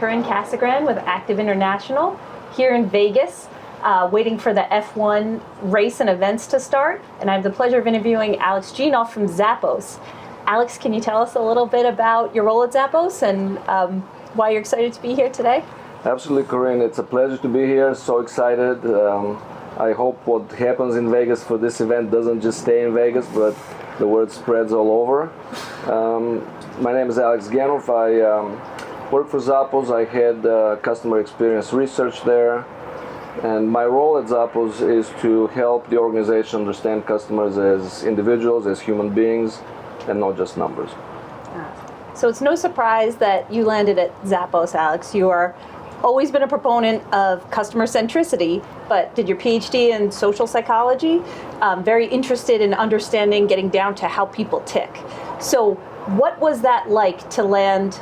Corrine Casagrande with Active International here in Vegas, waiting for the F1 race and events to start. And I have the pleasure of interviewing Alex Genov from Zappos. Alex, can you tell us a little bit about your role at Zappos and why you're excited to be here today? Absolutely, Corrine. It's a pleasure to be here. So excited. I hope what happens in Vegas for this event doesn't just stay in Vegas, but the word spreads all over. My name is Alex Genov. I work for Zappos. I had customer experience research there. And my role at Zappos is to help the organization understand customers as individuals, as human beings, and not just numbers. So it's no surprise that you landed at Zappos, Alex. You are always been a proponent of customer centricity, but did your PhD in social psychology. Very interested in understanding, getting down to how people tick. So what was that like to land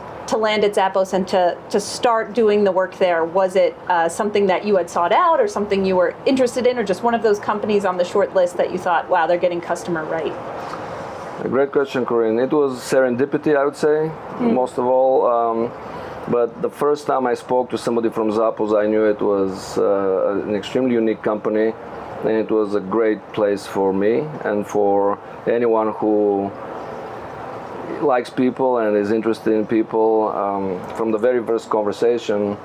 at Zappos and to start doing the work there? Was it something that you had sought out or something you were interested in, or just one of those companies on the short list that you thought, wow, they're getting customer right? A great question, Corrine. It was serendipity, I would say, most of all. But the first time I spoke to somebody from Zappos, I knew it was an extremely unique company, and it was a great place for me and for anyone who likes people and is interested in people. From the very first conversation,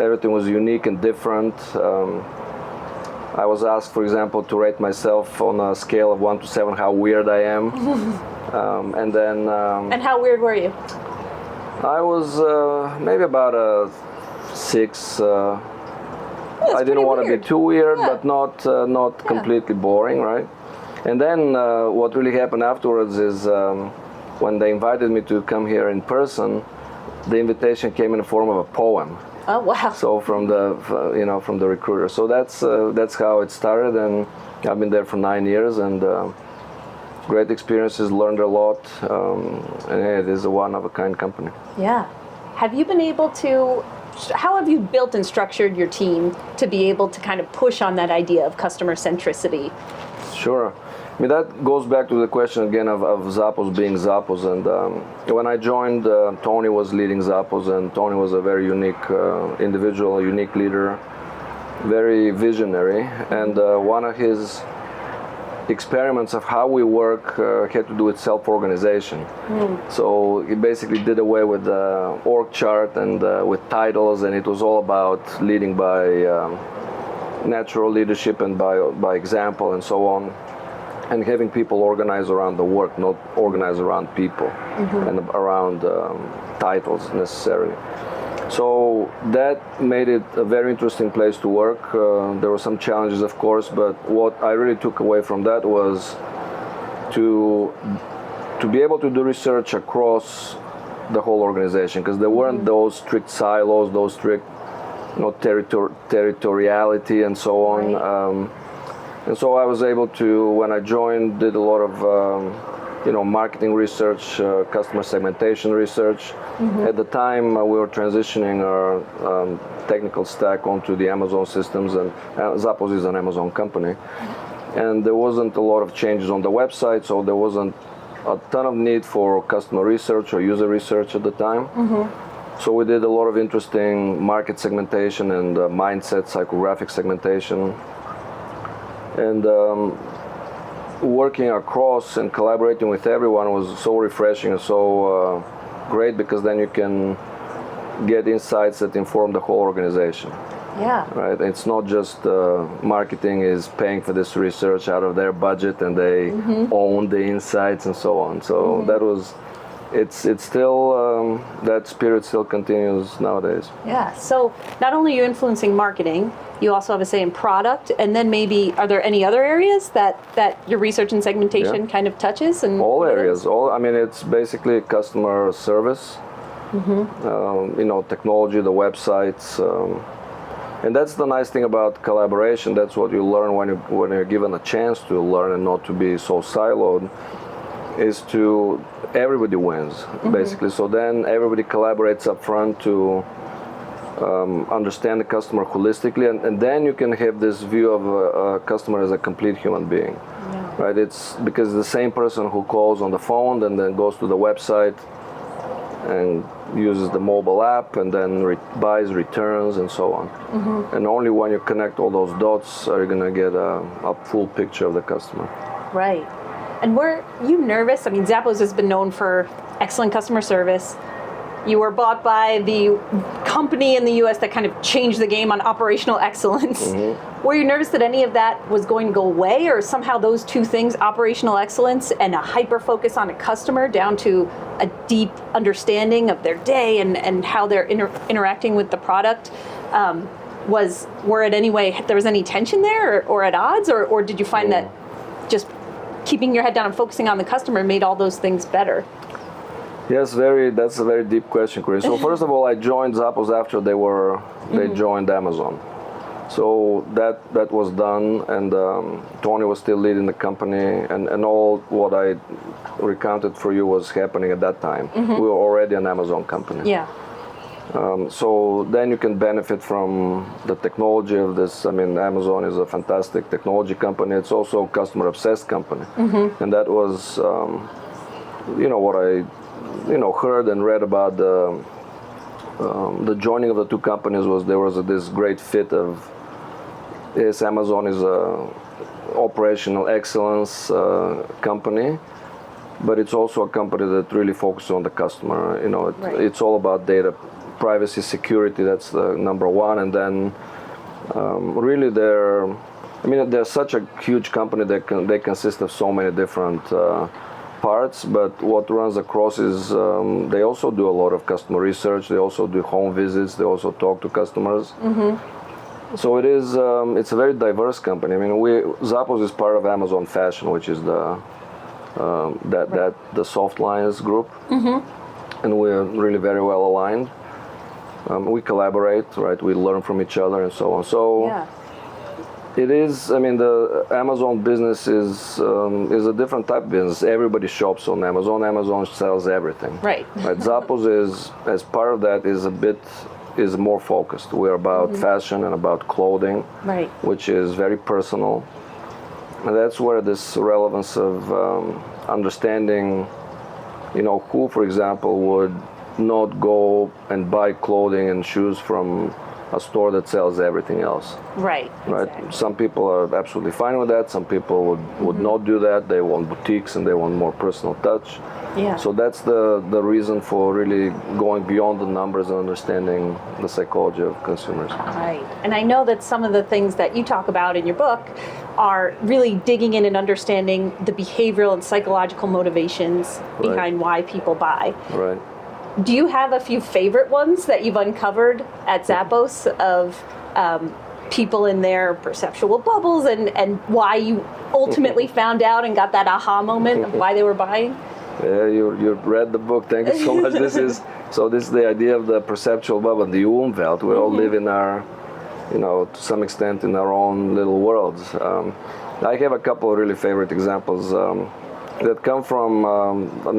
everything was unique and different. I was asked, for example, to rate myself on a scale of 1 to 7 how weird I am. And then... and how weird were you? I was maybe about a 6. I didn't want to be too weird, but not completely boring, right? And then what really happened afterwards is when they invited me to come here in person, the invitation came in the form of a poem. Oh wow! So from the recruiter. So that's how it started, and I've been there for 9 years, and great experiences, learned a lot, and it is a one-of-a-kind company. Yeah. Have you been able to, how have you built and structured your team to be able to kind of push on that idea of customer centricity? Sure. I mean, that goes back to the question again of Zappos being Zappos. And when I joined, Tony was leading Zappos, and Tony was a very unique individual, a unique leader, very visionary. And one of his experiments of how we work had to do with self-organization. So he basically did away with the org chart and with titles, and it was all about leading by natural leadership and by example and so on, and having people organize around the work, not organize around people and around titles necessarily. So that made it a very interesting place to work. There were some challenges, of course, but what I really took away from that was to be able to do research across the whole organization, because there weren't those strict silos, those strict territoriality and so on. Right. And so I was able to, when I joined, did a lot of marketing research, customer segmentation research. At the time, we were transitioning our technical stack onto the Amazon systems, and Zappos is an Amazon company. And there wasn't a lot of changes on the website, so there wasn't a ton of need for customer research or user research at the time. So we did a lot of interesting market segmentation and mindset, psychographic segmentation. And working across and collaborating with everyone was so refreshing and so great, because then you can get insights that inform the whole organization. Yeah. Right. It's not just marketing is paying for this research out of their budget, and they own the insights and so on. So that was. It's still that spirit still continues nowadays. Yeah. So not only are you influencing marketing, you also have a say in product, and then maybe are there any other areas that your research and segmentation kind of touches? And all areas. I mean, it's basically customer service. Technology, the websites, and that's the nice thing about collaboration. That's what you learn when you're given a chance to learn and not to be so siloed. Is to everybody wins basically. So then everybody collaborates up front to understand the customer holistically, and then you can have this view of a customer as a complete human being. Right? It's because the same person who calls on the phone and then goes to the website and uses the mobile app and then buys, returns, and so on. And only when you connect all those dots are you going to get a full picture of the customer. Right. And were you nervous? I mean, Zappos has been known for excellent customer service. You were bought by the company in the U.S. that kind of changed the game on operational excellence. Were you nervous that any of that was going to go away, or somehow those two things, operational excellence and a hyper focus on a customer down to a deep understanding of their day and how they're interacting with the product, were it any way, there was any tension there or at odds, or did you find that just keeping your head down and focusing on the customer made all those things better? Yes, that's a very deep question, Corrine. So first of all, I joined Zappos after they joined Amazon. So that was done, and Tony was still leading the company, and all what I recounted for you was happening at that time. We were already an Amazon company. Yeah. So then you can benefit from the technology of this. I mean, Amazon is a fantastic technology company. It's also a customer-obsessed company, and that was, what I heard and read about the joining of the two companies was there was this great fit of, yes, Amazon is a operational excellence company, but it's also a company that really focuses on the customer. It's all about data privacy, security. That's the number one, and then really they're such a huge company that they consist of so many different parts, but what runs across is they also do a lot of customer research. They also do home visits. They also talk to customers. So it's a very diverse company. I mean, Zappos is part of Amazon Fashion, which is the soft lines group, and we're really very well aligned. We collaborate, right? We learn from each other and so on. So. It is. I mean, the Amazon business is a different type of business. Everybody shops on Amazon. Amazon sells everything. Right. Zappos is, as part of that, is more focused. We're about fashion and about clothing, right, which is very personal. And that's where this relevance of understanding, who, for example, would not go and buy clothing and shoes from a store that sells everything else. Right. Exactly. Some people are absolutely fine with that. Some people would not do that. They want boutiques and they want more personal touch. Yeah. So that's the reason for really going beyond the numbers and understanding the psychology of consumers. Right. And I know that some of the things that you talk about in your book are really digging in and understanding the behavioral and psychological motivations behind why people buy. Right. Do you have a few favorite ones that you've uncovered at Zappos of people in their perceptual bubbles and why you ultimately found out and got that aha moment of why they were buying? Yeah, you read the book. Thank you so much. This is the idea of the perceptual bubble, the Umwelt. We all live in our, to some extent in our own little worlds. I have a couple of really favorite examples. That come from,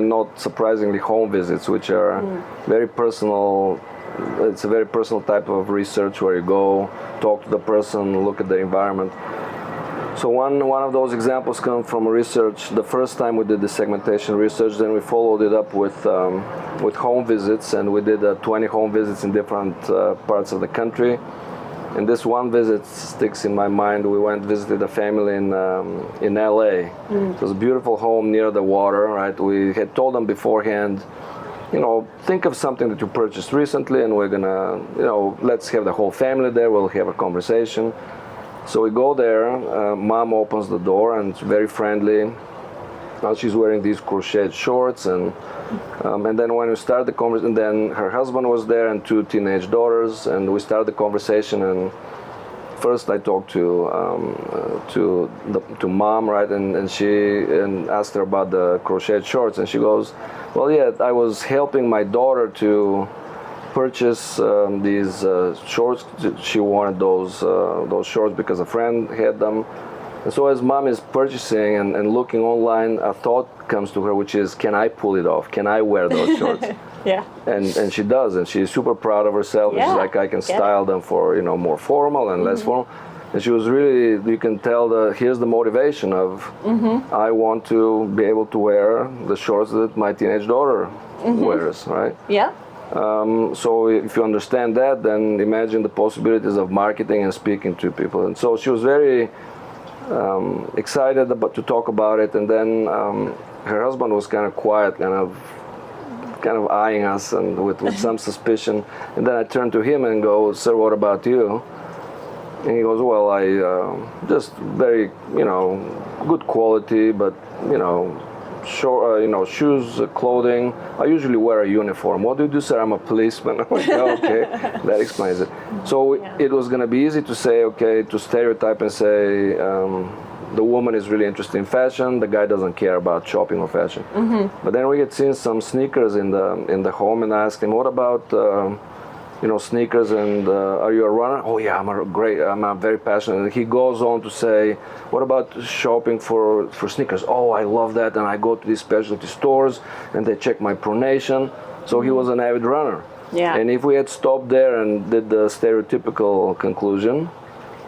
not surprisingly, home visits, which are very personal. It's a very personal type of research where you go, talk to the person, look at the environment. So one of those examples come from research. The first time we did the segmentation research, then we followed it up with home visits, and we did 20 home visits in different parts of the country. And this one visit sticks in my mind. We visited a family in LA. It was a beautiful home near the water, right? We had told them beforehand, think of something that you purchased recently, and we're gonna, let's have the whole family there. We'll have a conversation. So we go there. Mom opens the door, and it's very friendly. Now she's wearing these crocheted shorts, and then when we started the conversation, then her husband was there and two teenage daughters, and we started the conversation. And first I talked to mom, right, and she asked her about the crocheted shorts, and she goes, well, yeah, I was helping my daughter to purchase these shorts. She wanted those shorts because a friend had them. And so as mom is purchasing and looking online, a thought comes to her, which is, can I pull it off? Can I wear those shorts? Yeah. And she does, and she's super proud of herself. Yeah. She's like, I can style them for, more formal and less formal. And she was really, you can tell here's the motivation of, I want to be able to wear the shorts that my teenage daughter wears, right? Yeah. So if you understand that, then imagine the possibilities of marketing and speaking to people. And so she was very excited to talk about it. And then her husband was kind of quiet, kind of eyeing us and with some suspicion. And then I turned to him and go, "Sir, what about you?" And he goes, "Well, I just very, good quality, but shoes, clothing. I usually wear a uniform." "What do you do, sir?" "I'm a policeman." I'm like, "Oh, okay, that explains it." So it was going to be easy to say, okay, to stereotype and say the woman is really interested in fashion, the guy doesn't care about shopping or fashion. But then we had seen some sneakers in the home, and I asked him, "What about sneakers, and are you a runner?" "Oh yeah, I'm very passionate." And he goes on to say, "What about shopping for sneakers?" "Oh, I love that, and I go to these specialty stores and they check my pronation." So he was an avid runner. Yeah. And if we had stopped there and did the stereotypical conclusion,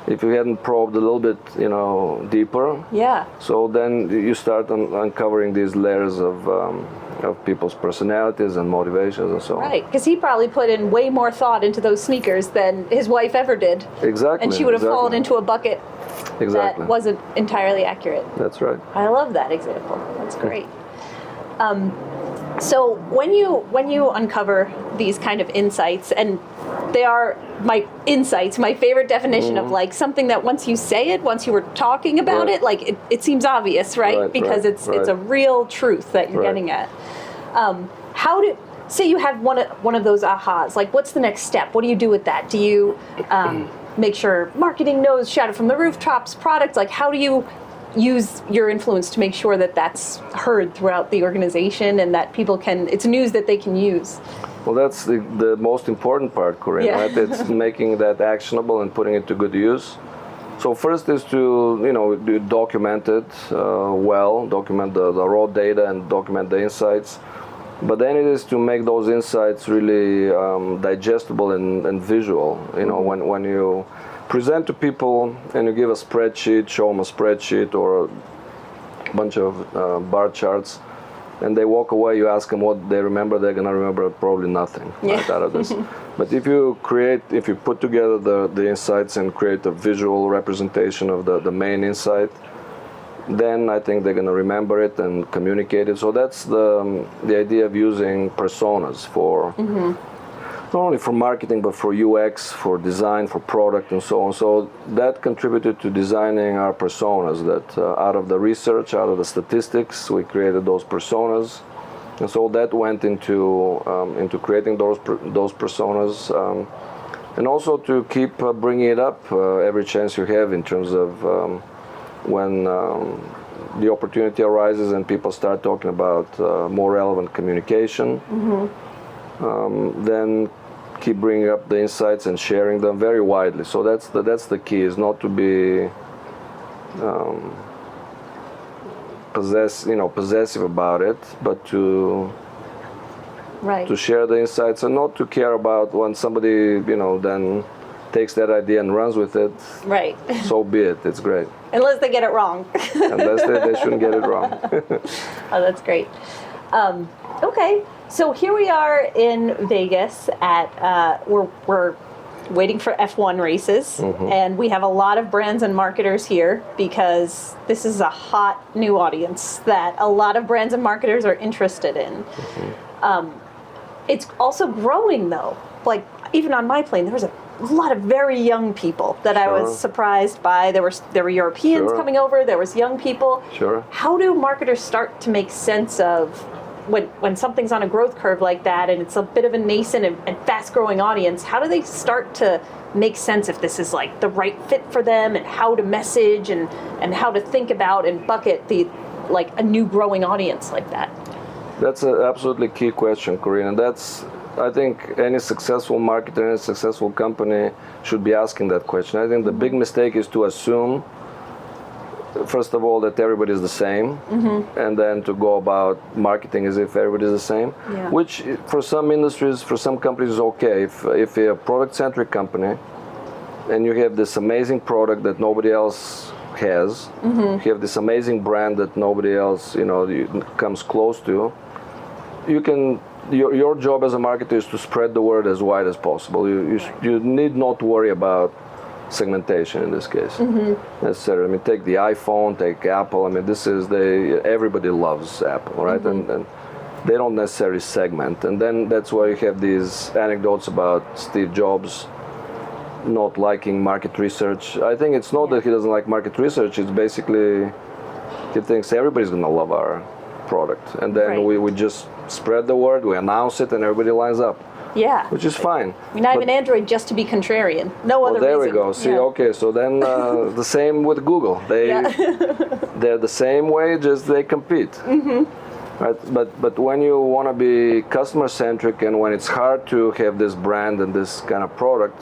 if we hadn't probed a little bit, deeper, so then you start uncovering these layers of people's personalities and motivations and so on. Right, because he probably put in way more thought into those sneakers than his wife ever did. Exactly. And she would have fallen into a bucket that wasn't entirely accurate. That's right. I love that example. That's great. So when you uncover these kind of insights, and they are my insights, my favorite definition of like something that once you say it, once you were talking about it, like it seems obvious, right? Because it's a real truth that you're getting at. Say you have one of those ahas, like what's the next step? What do you do with that? Do you make sure marketing knows, shout it from the rooftops, products, like how do you use your influence to make sure that that's heard throughout the organization and that people it's news that they can use? Well, that's the most important part, Corrine, right? It's making that actionable and putting it to good use. So first is to, document it document the raw data and document the insights. But then it is to make those insights really digestible and visual. When you present to people and you give a spreadsheet, show them a spreadsheet or a bunch of bar charts, and they walk away, you ask them what they remember, they're going to remember probably nothing right out of this. But if you put together the insights and create a visual representation of the main insight, then I think they're going to remember it and communicate it. So that's the idea of using personas for not only for marketing, but for UX, for design, for product, and so on. So that contributed to designing our personas, that out of the research, out of the statistics, we created those personas. And so that went into creating those personas, and also to keep bringing it up every chance you have in terms of when the opportunity arises and people start talking about more relevant communication, then keep bringing up the insights and sharing them very widely. So that's the key, is not to be possessive about it, but to share the insights, and not to care about when somebody then takes that idea and runs with it. Right. So be it. It's great. Unless they get it wrong. Unless they shouldn't get it wrong. Oh, that's great. Okay, so here we are in Vegas at we're waiting for F1 races, and we have a lot of brands and marketers here because this is a hot new audience that a lot of brands and marketers are interested in. It's also growing though. Like even on my plane, there was a lot of very young people that I was surprised by. There were Europeans coming over. There was young people. How do marketers start to make sense of when something's on a growth curve like that and it's a bit of a nascent and fast-growing audience? How do they start to make sense if this is like the right fit for them, and how to message and how to think about and bucket a new growing audience like that? That's an absolutely key question, Corrine, and I think any successful marketer, any successful company should be asking that question. I think the big mistake is to assume, first of all, that everybody is the same, and then to go about marketing as if everybody is the same, which for some industries, for some companies is okay. If you're a product-centric company and you have this amazing product that nobody else has, you have this amazing brand that nobody else comes close to, you can. Your job as a marketer is to spread the word as wide as possible. You need not worry about segmentation in this case necessarily. I mean, take the iPhone, take Apple. I mean, everybody loves Apple, right? And they don't necessarily segment. And then that's why you have these anecdotes about Steve Jobs not liking market research. I think it's not that he doesn't like market research. It's basically he thinks everybody's going to love our product, and then we just spread the word, we announce it, and everybody lines up. Yeah. Which is fine. I mean, I have an Android just to be contrarian. No other there reason. we go. See, okay, so then the same with Google. They're the same way, just they compete. Right? But when you want to be customer centric, and when it's hard to have this brand and this kind of product,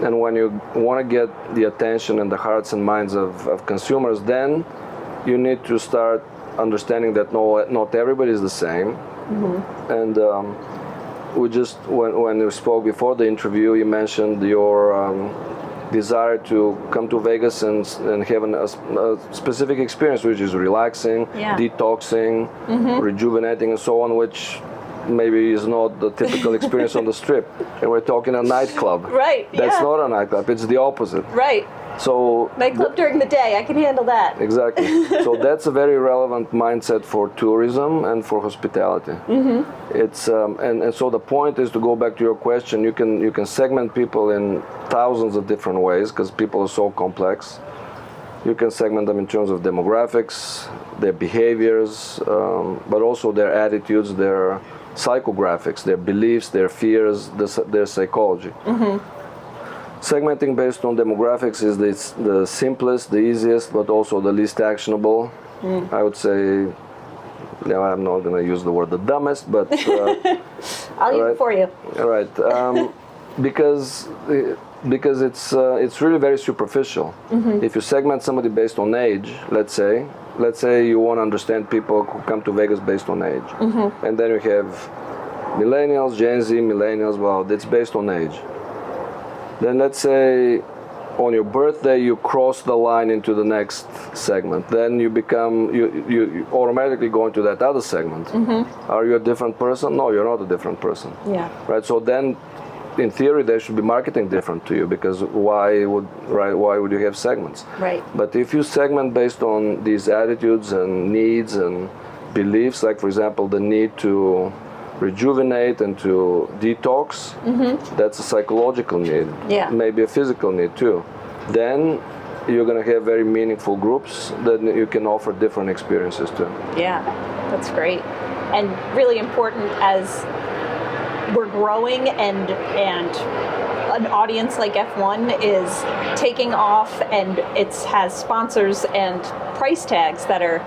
and when you want to get the attention and the hearts and minds of consumers, then you need to start understanding that not everybody is the same. And we just, when we spoke before the interview, you mentioned your desire to come to Vegas and have a specific experience, which is relaxing, detoxing, rejuvenating, and so on, which maybe is not the typical experience on the Strip. And we're talking a nightclub. Right. That's not a nightclub. It's the opposite. Right. So nightclub during the day, I can handle that. Exactly. So that's a very relevant mindset for tourism and for hospitality. It's and so the point is to go back to your question. You can segment people in thousands of different ways because people are so complex. You can segment them in terms of demographics, their behaviors, but also their attitudes, their psychographics, their beliefs, their fears, their psychology. Segmenting based on demographics is the simplest, the easiest, but also the least actionable. I would say, I'm not going to use the word the dumbest, but I'll use it for you. All right, because it's really very superficial. If you segment somebody based on age, let's say you want to understand people who come to Vegas based on age, and then you have millennials, Gen Z, millennials. Well, that's based on age. Then let's say on your birthday you cross the line into the next segment. Then you automatically go into that other segment. Are you a different person? No, you're not a different person. Yeah. Right. So then, in theory, they should be marketing different to you, because why would you have segments? Right. But if you segment based on these attitudes and needs and beliefs, like for example the need to rejuvenate and to detox, that's a psychological need, maybe a physical need too, then you're going to have very meaningful groups that you can offer different experiences to. Yeah, that's great. And really important as we're growing, and an audience like F1 is taking off, and it has sponsors and price tags that are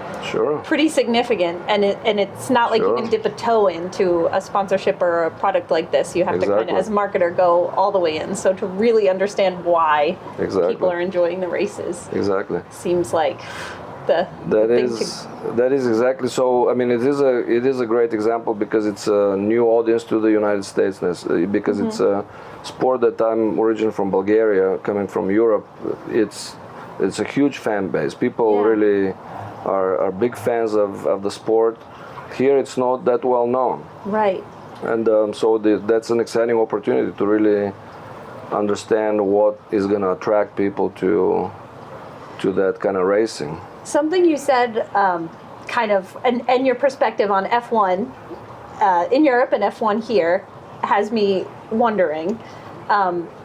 pretty significant, and it's not like you can dip a toe into a sponsorship or a product like this. You have to kind of, as a marketer, go all the way in. So to really understand why people are enjoying the races, seems like that is exactly so. I mean, it is a great example because it's a new audience to the United States, because it's a sport that I'm originally from Bulgaria, coming from Europe. It's a huge fan base. People really are big fans of the sport. Here it's not that well known. Right. And so that's an exciting opportunity to really understand what is going to attract people to that kind of racing. Something you said, and your perspective on F1 in Europe and F1 here has me wondering.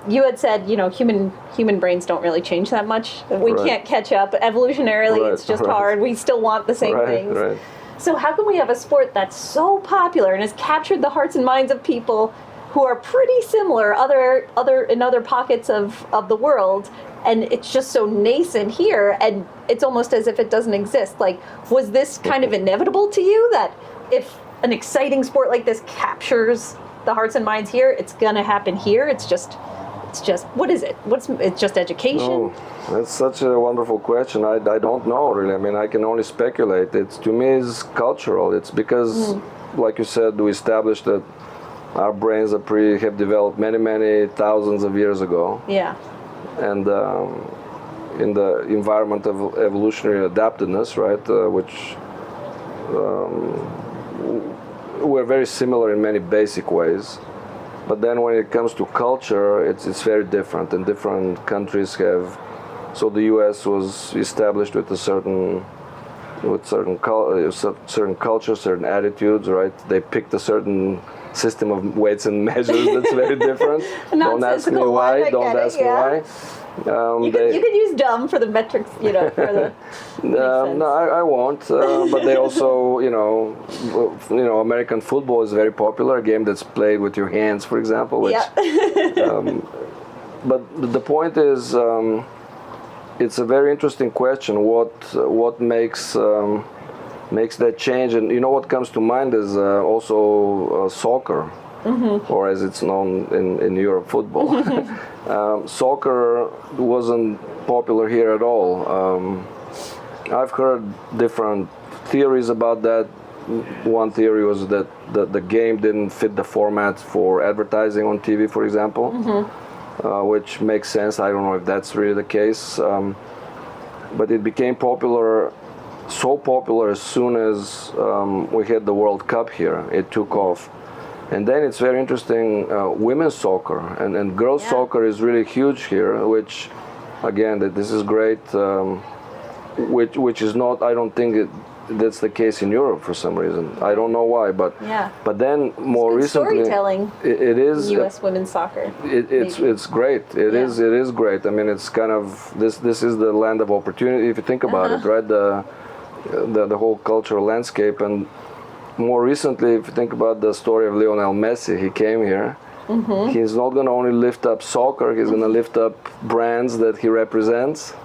You had said, human brains don't really change that much. We can't catch up. Evolutionarily, it's just hard. We still want the same things. Right. So how can we have a sport that's so popular and has captured the hearts and minds of people who are pretty similar in other pockets of the world, and it's just so nascent here, and it's almost as if it doesn't exist? Like, was this kind of inevitable to you, that if an exciting sport like this captures the hearts and minds here, it's going to happen here? It's just what is it? It's just education? Oh, that's such a wonderful question. I don't know, really. I mean, I can only speculate. To me, it's cultural. It's because, like you said, we established that our brains have developed many, many thousands of years ago. Yeah. And in the environment of evolutionary adaptedness, right, which we're very similar in many basic ways. But then when it comes to culture, it's very different, and different countries have. So the U.S. was established with certain culture, certain attitudes, right? They picked a certain system of weights and measures that's very different. Don't ask me why. Don't ask me why. You could use dumb for the metrics, for the. No, I won't. But they also, American football is very popular, a game that's played with your hands, for example. Which, but the point is, it's a very interesting question. What makes that change? And what comes to mind is also soccer. Mm-hmm. Or as it's known in Europe, football. Soccer wasn't popular here at all. I've heard different theories about that. One theory was that the game didn't fit the format for advertising on TV, for example, mm-hmm. Which makes sense. I don't know if that's really the case. But it became so popular as soon as we had the World Cup here. It took off. And then it's very interesting, women's soccer and girls' soccer is really huge here, which, again, this is great, which is not, I don't think that's the case in Europe for some reason. I don't know why, but then more recently, storytelling. It is U.S. women's soccer. It's great. It is great. I mean, it's kind of this is the land of opportunity if you think about it, right? The whole cultural landscape. And more recently, if you think about the story of Lionel Messi, he came here. Mm-hmm. He's not going to only lift up soccer, he's going to lift up brands that he represents.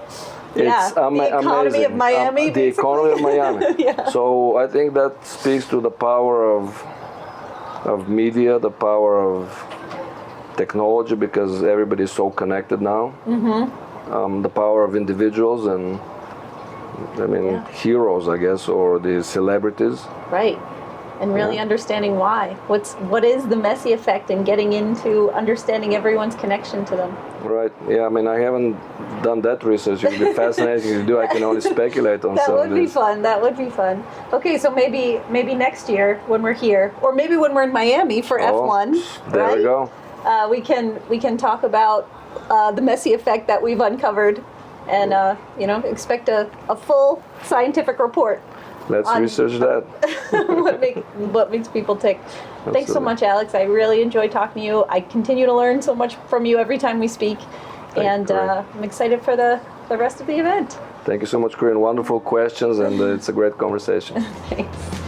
It's the economy amazing. Of Miami. The economy of Miami. So I think that speaks to the power of media, the power of technology, because everybody's so connected now. Mm-hmm. The power of individuals and, heroes, I guess, or the celebrities. Right. And really understanding why. What is the Messi effect, and getting into understanding everyone's connection to them. Right. Yeah, I haven't done that research. It would be fascinating to do. I can only speculate on some of this. That would be fun. Okay, so maybe next year when we're here, or maybe when we're in Miami for F1. There we go. We can talk about the Messi effect that we've uncovered, and expect a full scientific report. Let's research that. what makes people tick. Absolutely. Thanks so much, Alex. I really enjoy talking to you. I continue to learn so much from you every time we speak. And I'm excited for the rest of the event. Thank you so much, Corrine. Wonderful questions, and it's a great conversation. Thanks.